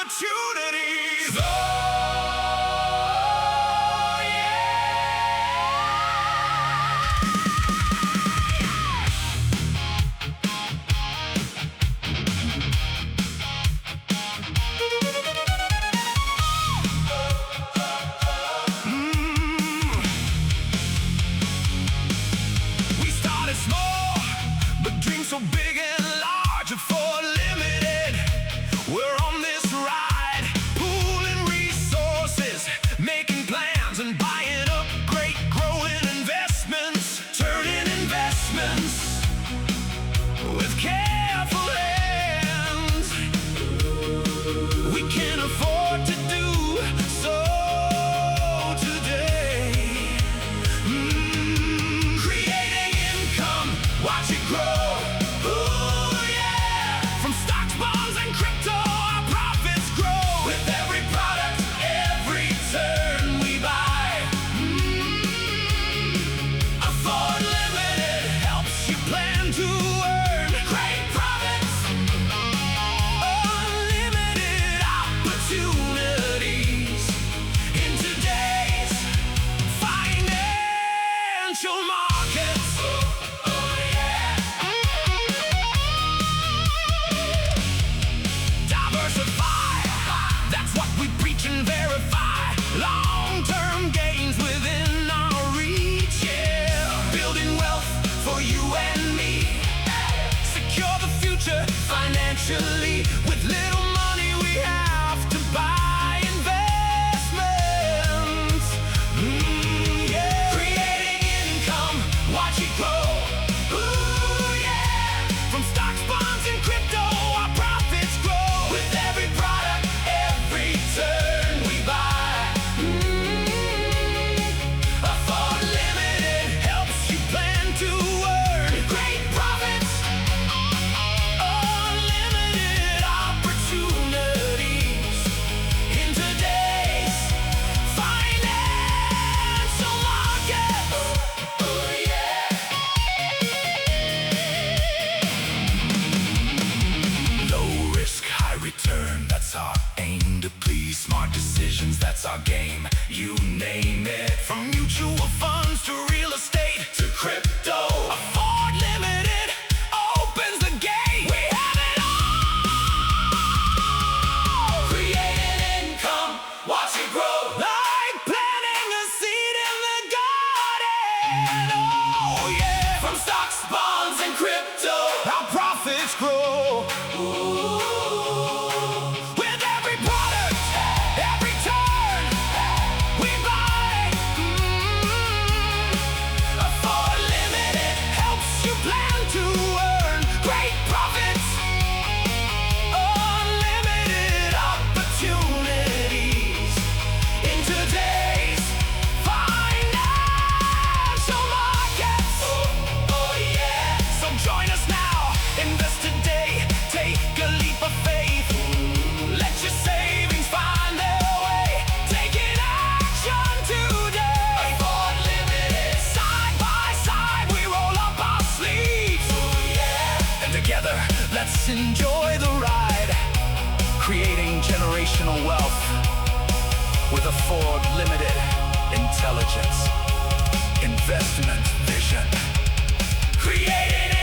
opportunities. Oh, we started small, but dreams so big and large for limited. We're on this ride, pooling resources, making plans and buying up great growing investments, turning investments with careful hands. We can afford to do so today. Creating income, watch it grow. Ooh, yeah. From stocks, bonds, and crypto, our profits grow. With every product, every turn we buy. Afford Limited helps you plan to earn great profits. Unlimited opportunities in today's financial markets. Oh, yeah. Diversify, that's what we preach and verify. Long-term gains within our reach, yeah. Building wealth for you and me. Secure the future financially. With little money we have to buy investments. Yeah. Creating income, watch it grow. Ooh, yeah. From stocks, bonds, and crypto, our profits grow. With every product, every turn we buy. Afford Limited helps you plan to earn great profits. Unlimited opportunities in today's financial markets. Oh, yeah. Low risk, high return, that's our aim to please. Smart decisions, that's our game. You name it. From mutual funds to real estate to crypto, Afford Limited opens the gate. We have it all. Creating income, watch it grow. Like planting a seed in the garden. Oh, yeah. From stocks, bonds, and crypto, our profits grow. Ooh. With every product, every turn we buy. Afford Limited helps you plan to earn great profits. Unlimited opportunities in today's financial markets. Oh, yeah. So join us now, invest today, take a leap of faith. Let your savings find their way, taking action today. Afford Limited, side by side we roll up our sleeves. Oh, yeah. And together, let's enjoy the ride, creating generational wealth with Afford Limited. Intelligence, investment vision, creating